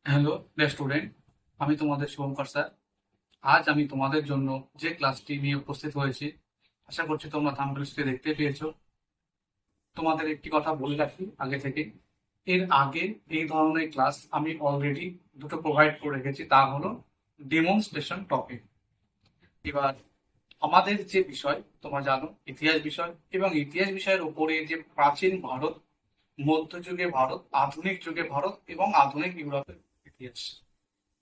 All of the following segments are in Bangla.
হ্যালো স্টুডেন্ট, আমি তোমাদের শুভঙ্কর স্যার। আজ আমি তোমাদের জন্য যে ক্লাসটি নিয়ে উপস্থিত হয়েছি, আশা করছি তোমরা থাম্বনেলটি দেখতে পেয়েছো। তোমাদের একটি কথা বলে রাখি আগে থেকে, এর আগে এই ধরনের ক্লাস আমি অলরেডি দুটো প্রোভাইড করে রেখেছি, তা হলো ডেমনস্ট্রেশন টপিক। এবার আমাদের যে বিষয় তোমরা জানো, ইতিহাস বিষয়, এবং ইতিহাস বিষয়ের উপরে যে প্রাচীন ভারত, মধ্যযুগে ভারত, আধুনিক যুগে ভারত এবং আধুনিক ইউরোপের ইতিহাস,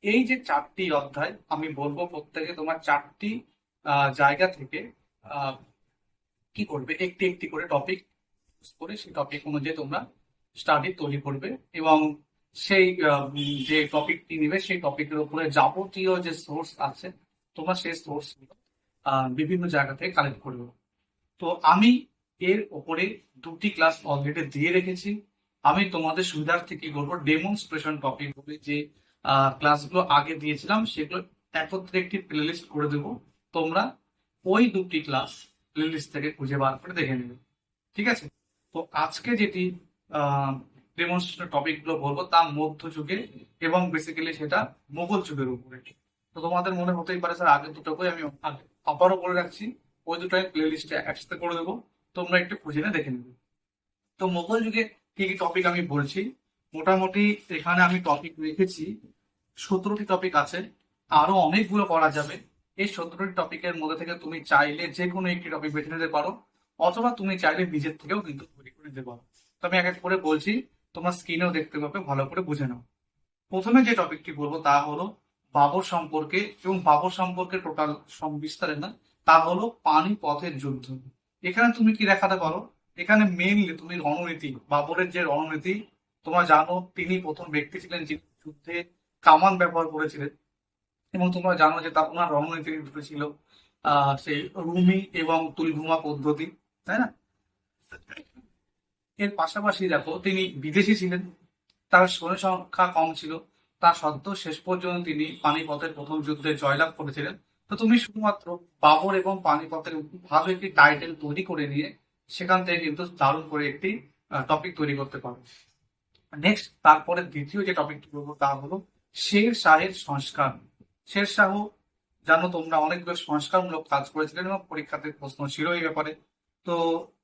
এই যে চারটি অধ্যায় আমি বলবো, প্রত্যেকে তোমার চারটি জায়গা থেকে আহ, কি করবে, একটি একটি করে টপিক করে সেই টপিক অনুযায়ী তোমরা স্টাডি তৈরি করবে। এবং সেই যে টপিকটি নিবে সেই টপিকের উপরে যাবতীয় যে সোর্স আছে, তোমরা সেই সোর্স বিভিন্ন জায়গা থেকে কালেক্ট করবে। তো আমি এর ওপরে দুটি ক্লাস অলরেডি দিয়ে রেখেছি। আমি তোমাদের সুবিধার্থে কি করবো, ডেমনস্ট্রেশন টপিক বলে যে ক্লাসগুলো আগে দিয়েছিলাম সেগুলো একত্রে একটি প্লেলিস্ট করে দেবো। তোমরা ওই দুটি ক্লাস প্লেলিস্ট থেকে খুঁজে বার করে দেখে নেবে, ঠিক আছে? তো আজকে যেটি ডেমনস্ট্রেশন টপিক গুলো বলবো তা মধ্যযুগে এবং বেসিক্যালি সেটা মোগল যুগের উপরে। তো তোমাদের মনে হতেই পারে স্যার আগের দুটো বই আমি আবারও বলে রাখছি, ওই দুটো আমি প্লে লিস্টে একসাথে করে দেবো, তোমরা একটু খুঁজে নিয়ে দেখে নেবে। তো মোগল যুগে কি কি টপিক আমি বলছি, মোটামুটি এখানে আমি টপিক রেখেছি 17টি টপিক আছে, আরো অনেকগুলো করা যাবে। এই 17টি টপিকের মধ্যে থেকে তুমি চাইলে যে কোনো একটি টপিক বেছে নিতে পারো, অথবা তুমি চাইলে নিজের থেকেও কিন্তু তৈরি করে নিতে পারো। তো আমি এক এক করে বলছি, তোমার স্ক্রিনেও দেখতে পাবে, ভালো করে বুঝে নাও। প্রথমে যে টপিকটি বলবো তা হলো বাবর সম্পর্কে, এবং বাবর সম্পর্কে টোটাল বিস্তারে না, তা হলো পানিপথের যুদ্ধ। এখানে তুমি কি দেখাতে পারো, এখানে মেইনলি তুমি রণনীতি, বাবরের যে রণনীতি, তোমরা জানো তিনি প্রথম ব্যক্তি ছিলেন যিনি যুদ্ধে কামান ব্যবহার করেছিলেন। এবং তোমরা জানো যে তার ওনার রণনীতি দুটো ছিল, সেই রুমি এবং তুলভূমা পদ্ধতি, তাই না? এর পাশাপাশি দেখো তিনি বিদেশি ছিলেন, তার সৈন্য সংখ্যা কম ছিল, তা সত্ত্বেও শেষ পর্যন্ত তিনি পানিপথের প্রথম যুদ্ধে জয়লাভ করেছিলেন। তো তুমি শুধুমাত্র বাবর এবং পানিপথের ভালো একটি টাইটেল তৈরি করে নিয়ে সেখান থেকে কিন্তু দারুণ করে একটি টপিক তৈরি করতে পারো। নেক্সট, তারপরে দ্বিতীয় যে টপিকটি বলবো তা হলো শের শাহের সংস্কার। শের শাহ, জানো তোমরা, অনেকগুলো সংস্কারমূলক কাজ করেছিলেন এবং পরীক্ষাতে প্রশ্ন ছিল এই ব্যাপারে। তো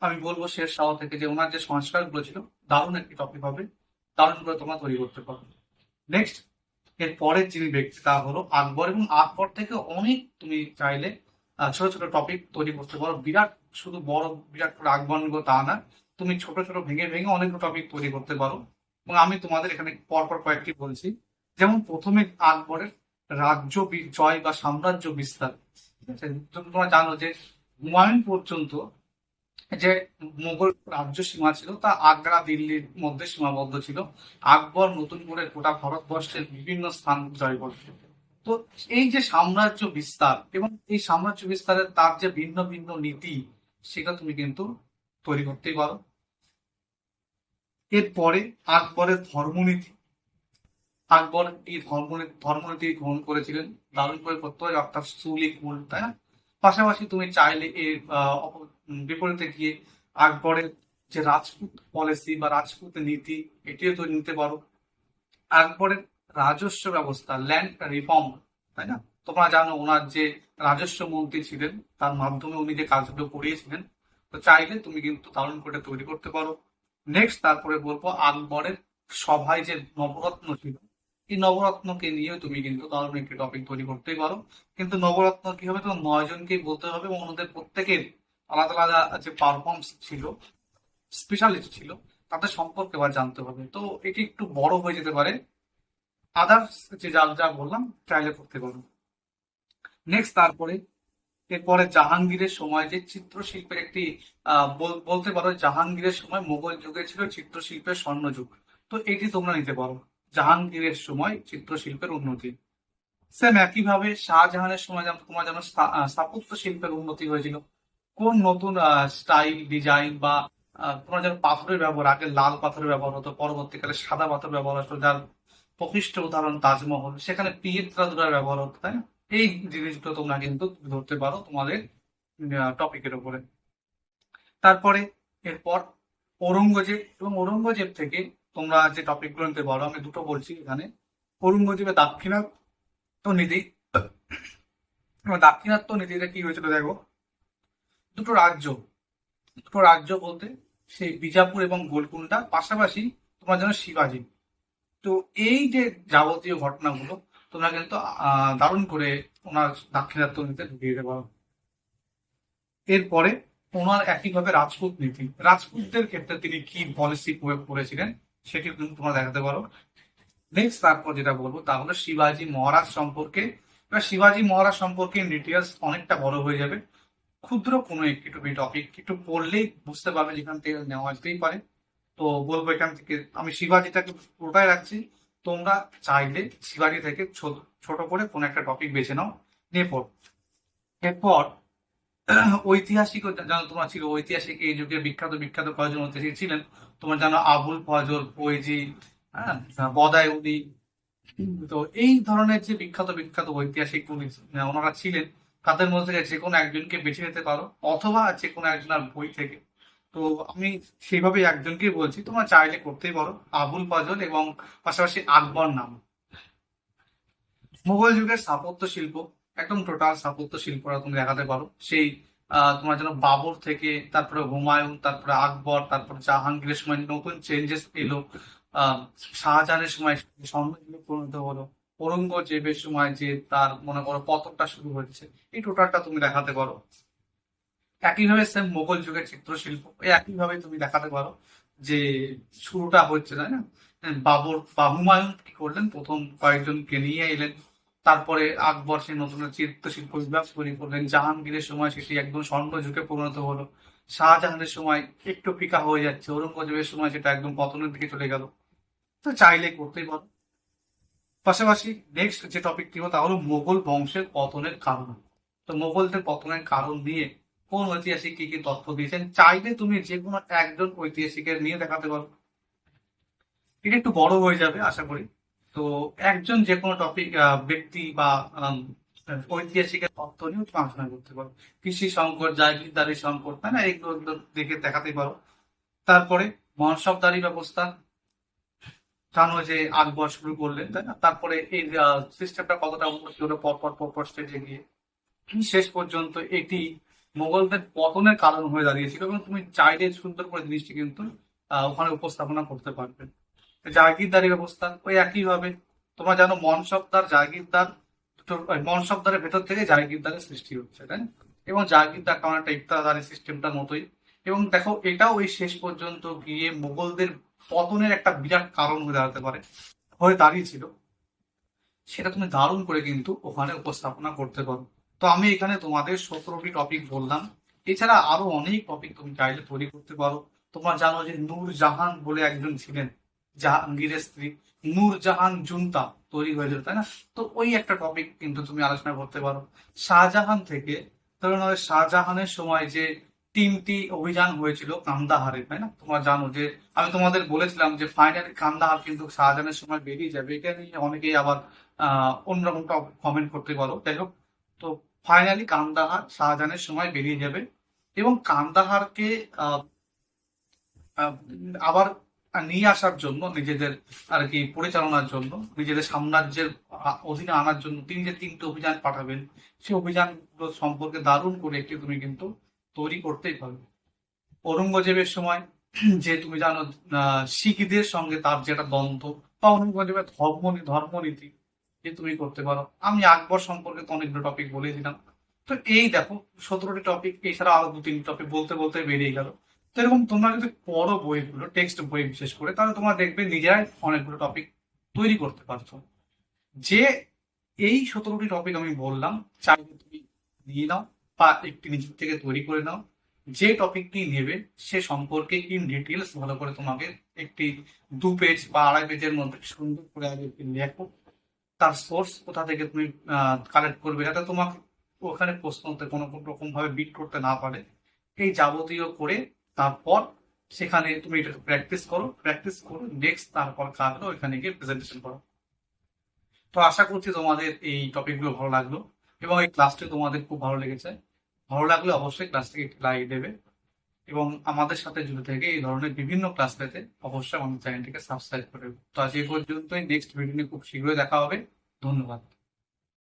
আমি বলবো শের শাহ থেকে যে ওনার যে সংস্কারগুলো ছিল, দারুণ একটি টপিক হবে, দারুণ করে তোমরা তৈরি করতে পারো। নেক্সট, এর পরের যিনি ব্যক্তি তা হলো আকবর, এবং আকবর থেকে অনেক তুমি চাইলে ছোট ছোট টপিক তৈরি করতে পারো। বিরাট, শুধু বড় বিরাট করে আকবর নিব তা না, তুমি ছোট ছোট ভেঙে ভেঙে অনেকগুলো টপিক তৈরি করতে পারো। এবং আমি তোমাদের এখানে পরপর কয়েকটি বলছি। যেমন প্রথমে আকবরের রাজ্য জয় বা সাম্রাজ্য বিস্তার, ঠিক আছে? তোমরা জানো যে হুমায়ুন পর্যন্ত যে মুঘল রাজ্য সীমা ছিল তা আগ্রা দিল্লির মধ্যে সীমাবদ্ধ ছিল। আকবর নতুন করে গোটা ভারতবর্ষের বিভিন্ন স্থান জয় করত। তো এই যে সাম্রাজ্য বিস্তার এবং এই সাম্রাজ্য বিস্তারের তার যে ভিন্ন ভিন্ন নীতি, সেটা তুমি কিন্তু তৈরি করতেই পারো। এরপরে আকবরের ধর্মনীতি, আকবর এই ধর্মনীতি গ্রহণ করেছিলেন, দারুণ করে করতে হয়, অর্থাৎ সুলি কুল, তাই না? পাশাপাশি তুমি চাইলে এর বিপরীতে গিয়ে আকবরের যে রাজপুত পলিসি বা রাজপুত নীতি, এটিও তো নিতে পারো। আকবরের রাজস্ব ব্যবস্থা, ল্যান্ড রিফর্ম, তাই না? তোমরা জানো ওনার যে রাজস্ব মন্ত্রী ছিলেন, তার মাধ্যমে উনি যে কাজগুলো করিয়েছিলেন, তো চাইলে তুমি কিন্তু দারুণ করে তৈরি করতে পারো। নেক্সট, তারপরে বলবো আকবরের সভায় যে নবরত্ন ছিল, এই নবরত্নকে নিয়ে তুমি কিন্তু দারুণ একটি টপিক তৈরি করতেই পারো। কিন্তু নবরত্ন কি হবে, তোমার 9 জনকেই বলতে হবে এবং ওনাদের প্রত্যেকের আলাদা আলাদা যে পারফর্মস ছিল, স্পেশালিস্ট ছিল, তাদের সম্পর্কে আবার জানতে হবে। তো এটি একটু বড় হয়ে যেতে পারে, আদার্স যে যা যা বললাম ট্রাইলে করতে পারো। নেক্সট, তারপরে এরপরে জাহাঙ্গীরের সময় যে চিত্রশিল্পের একটি বলতে পারো জাহাঙ্গীরের সময় মোগল যুগে ছিল চিত্রশিল্পের স্বর্ণযুগ। তো এটি তোমরা নিতে পারো, জাহাঙ্গীরের সময় চিত্রশিল্পের উন্নতি। সেম একইভাবে শাহজাহানের সময় যেমন তোমার যেন স্থাপত্য শিল্পের উন্নতি হয়েছিল, কোন নতুন স্টাইল ডিজাইন বা তোমার যেন পাথরের ব্যবহার, আগে লাল পাথরের ব্যবহার হতো, পরবর্তীকালে সাদা পাথর ব্যবহার হতো, যার প্রকৃষ্ট উদাহরণ তাজমহল, সেখানে পিয়েত্রাদুরার ব্যবহার হতো, তাই না? এই জিনিসগুলো তোমরা কিন্তু ধরতে পারো তোমাদের টপিকের উপরে। তারপরে এরপর ঔরঙ্গজেব, এবং ঔরঙ্গজেব থেকে তোমরা যে টপিকগুলো নিতে পারো, আমি দুটো বলছি এখানে। ঔরঙ্গজেবের দাক্ষিণাত্য নীতি। এবার দাক্ষিণাত্য নীতিটা কি হয়েছিল দেখো, দুটো রাজ্য দুটো রাজ্য বলতে সেই বিজাপুর এবং গোলকুন্ডা, পাশাপাশি তোমার যেন শিবাজি। তো এই যে যাবতীয় ঘটনাগুলো তোমরা কিন্তু দারুণ করে ওনার দাক্ষিণাত্য নীতিতে ঢুকিয়ে দিতে পারো। এরপরে ওনার একইভাবে রাজপুত নীতি, রাজপুতদের ক্ষেত্রে তিনি কি পলিসি প্রয়োগ করেছিলেন সেটি কিন্তু তোমরা দেখাতে পারো। নেক্সট তারপর যেটা বলবো তা হলো শিবাজি মহারাজ সম্পর্কে। এবার শিবাজি মহারাজ সম্পর্কে ডিটেলস অনেকটা বড় হয়ে যাবে, ক্ষুদ্র কোনো একটি টপিক একটু পড়লেই বুঝতে পারবে, যেখান থেকে নেওয়া যেতেই পারে। তো বলবো এখান থেকে আমি শিবাজিটাকে পুরোটাই রাখছি, তোমরা চাইলে শিবাজি থেকে ছোট ছোট করে কোনো একটা টপিক বেছে নাও, নিয়ে পড়ো। এরপর ঐতিহাসিক জানো তোমার ছিল, ঐতিহাসিক এই যুগে বিখ্যাত বিখ্যাত কয়েকজন ঐতিহাসিক ছিলেন। তোমার জানো আবুল ফজল ফৈজি, হ্যাঁ, বদায়ুনি। তো এই ধরনের যে বিখ্যাত বিখ্যাত ঐতিহাসিক ওনারা ছিলেন, তাদের মধ্যে থেকে যে কোনো একজনকে বেছে নিতে পারো, অথবা যে কোনো একজনের বই থেকে। তো আমি সেইভাবেই একজনকেই বলছি, তোমরা চাইলে করতেই পারো, আবুল ফজল এবং পাশাপাশি আকবর নাম। মুঘল যুগের স্থাপত্য শিল্প, একদম টোটাল স্থাপত্য শিল্পটা তুমি দেখাতে পারো, সেই তোমার যেন বাবর থেকে, তারপরে হুমায়ুন, তারপরে আকবর, তারপরে জাহাঙ্গীরের সময় নতুন চেঞ্জেস এলো, শাহজাহানের সময় স্বর্ণযুগে পরিণত হলো, ঔরঙ্গজেবের সময় যে তার মনে করো পতনটা শুরু হয়েছে, এই টোটালটা তুমি দেখাতে পারো। একইভাবে সেম মোগল যুগের চিত্রশিল্প, এই একইভাবে তুমি দেখাতে পারো যে শুরুটা হচ্ছে, তাই না? বাবর বা হুমায়ুন কি করলেন, প্রথম কয়েকজনকে নিয়ে এলেন, তারপরে আকবর সেই নতুন চিত্রশিল্প বিভাগ তৈরি করলেন, জাহাঙ্গীরের সময় সেটি একদম স্বর্ণ যুগে পরিণত হলো, শাহজাহানের সময় একটু ফিকা হয়ে যাচ্ছে, ঔরঙ্গজেবের সময় সেটা একদম পতনের দিকে চলে গেল। তো চাইলে করতেই পারো। পাশাপাশি নেক্সট যে টপিকটি হলো তা হলো মোগল বংশের পতনের কারণ। তো মোগলদের পতনের কারণ নিয়ে কোন ঐতিহাসিক কি কি তথ্য দিয়েছেন, চাইলে তুমি যে কোনো একজন ঐতিহাসিকের নিয়ে দেখাতে পারো। এটা একটু বড় হয়ে যাবে আশা করি। তো একজন যে কোনো টপিক ব্যক্তি বা ঐতিহাসিকের তথ্য নিয়েও তুমি আলোচনা করতে পারো। কৃষি সংকট, জাগিরদারি সংকট, তাই না, এগুলো দেখে দেখাতে পারো। তারপরে মনসবদারি ব্যবস্থা, জানো যে আকবর শুরু করলেন, তাই না? তারপরে এই সিস্টেমটা কতটা উন্নতি হলো পরপর স্টেজে গিয়ে, শেষ পর্যন্ত এটি মোগলদের পতনের কারণ হয়ে দাঁড়িয়েছিল, এবং তুমি চাইলে সুন্দর করে জিনিসটি কিন্তু ওখানে উপস্থাপনা করতে পারবে। জাগিরদারি ব্যবস্থা ওই একইভাবে, তোমরা জানো মনসবদার জাগিরদার, মনসবদারের ভেতর থেকে জাগিরদারের সৃষ্টি হচ্ছে, তাই না? এবং জাগিরদার কেমন একটা ইকতাদারি সিস্টেমটার মতোই। এবং দেখো এটাও ওই শেষ পর্যন্ত গিয়ে মোগলদের পতনের একটা বিরাট কারণ হয়ে দাঁড়াতে পারে, হয়ে দাঁড়িয়েছিল। সেটা তুমি দারুণ করে কিন্তু ওখানে উপস্থাপনা করতে পারো। তো আমি এখানে তোমাদের 17টি টপিক বললাম, এছাড়া আরো অনেক টপিক তুমি চাইলে তৈরি করতে পারো। তোমরা জানো যে নূরজাহান বলে একজন ছিলেন, জাহাঙ্গীরের স্ত্রী, নূরজাহান জুনতা তৈরি হয়েছিল, তাই না? তো ওই একটা টপিক কিন্তু তুমি আলোচনা করতে পারো। শাহজাহান থেকে ধরুন শাহজাহানের সময় যে 3টি অভিযান হয়েছিল কান্দাহারে, তাই না? তোমরা জানো যে আমি তোমাদের বলেছিলাম যে ফাইনালি কান্দাহার কিন্তু শাহজাহানের সময় বেরিয়ে যাবে, এটা নিয়ে অনেকেই আবার অন্যরকম কমেন্ট করতে পারো, যাই হোক। তো ফাইনালি কান্দাহার শাহজাহানের সময় বেরিয়ে যাবে, এবং কান্দাহারকে আহ, আহ, আবার নিয়ে আসার জন্য, নিজেদের আর কি পরিচালনার জন্য, নিজেদের সাম্রাজ্যের অধীনে আনার জন্য তিনি যে 3টি অভিযান পাঠাবেন, সেই অভিযানগুলো সম্পর্কে দারুণ করে একটি তুমি কিন্তু তৈরি করতেই পারবে। ঔরঙ্গজেবের সময় যে তুমি জানো শিখদের সঙ্গে তার যেটা দ্বন্দ্ব, বা ঔরঙ্গজেবের ধর্মনীতি যে তুমি করতে পারো। আমি আকবর সম্পর্কে তো অনেকগুলো টপিক বলেছিলাম। তো এই দেখো 17টি টপিক, এছাড়া আরো 2-3টি টপিক বলতে বলতে বেরিয়ে গেল। তো এরকম তোমরা যদি পড়ো বইগুলো, টেক্সট বই বিশেষ করে, তাহলে তোমরা দেখবে নিজেরাই অনেকগুলো টপিক তৈরি করতে পারছো। যে এই 17টি টপিক আমি বললাম, চাইলে তুমি নিয়ে নাও বা একটি নিজের থেকে তৈরি করে নাও। যে টপিকটি নেবে সে সম্পর্কে ইন ডিটেলস ভালো করে তোমাকে একটি 2 পেজ বা 2.5 পেজের মধ্যে সুন্দর করে আগে একটি লেখো, তার সোর্স কোথা থেকে তুমি কালেক্ট করবে, যাতে তোমাকে ওখানে প্রশ্নতে কোনো রকম ভাবে বিট করতে না পারে। এই যাবতীয় করে তারপর সেখানে তুমি এটা প্র্যাকটিস করো নেক্সট, তারপর কাজ হলো ওইখানে গিয়ে প্রেজেন্টেশন করো। তো আশা করছি তোমাদের এই টপিকগুলো ভালো লাগলো, এবং এই ক্লাসটি তোমাদের খুব ভালো লেগেছে। ভালো লাগলে অবশ্যই ক্লাসটিকে একটি লাইক দেবে। এবং আমাদের সাথে জুড়ে থেকে এই ধরনের বিভিন্ন ক্লাস পেতে অবশ্যই আমাদের চ্যানেলটিকে সাবস্ক্রাইব করে দেবে। তো আজ এই পর্যন্তই, নেক্সট ভিডিও নিয়ে খুব শীঘ্রই দেখা হবে। ধন্যবাদ।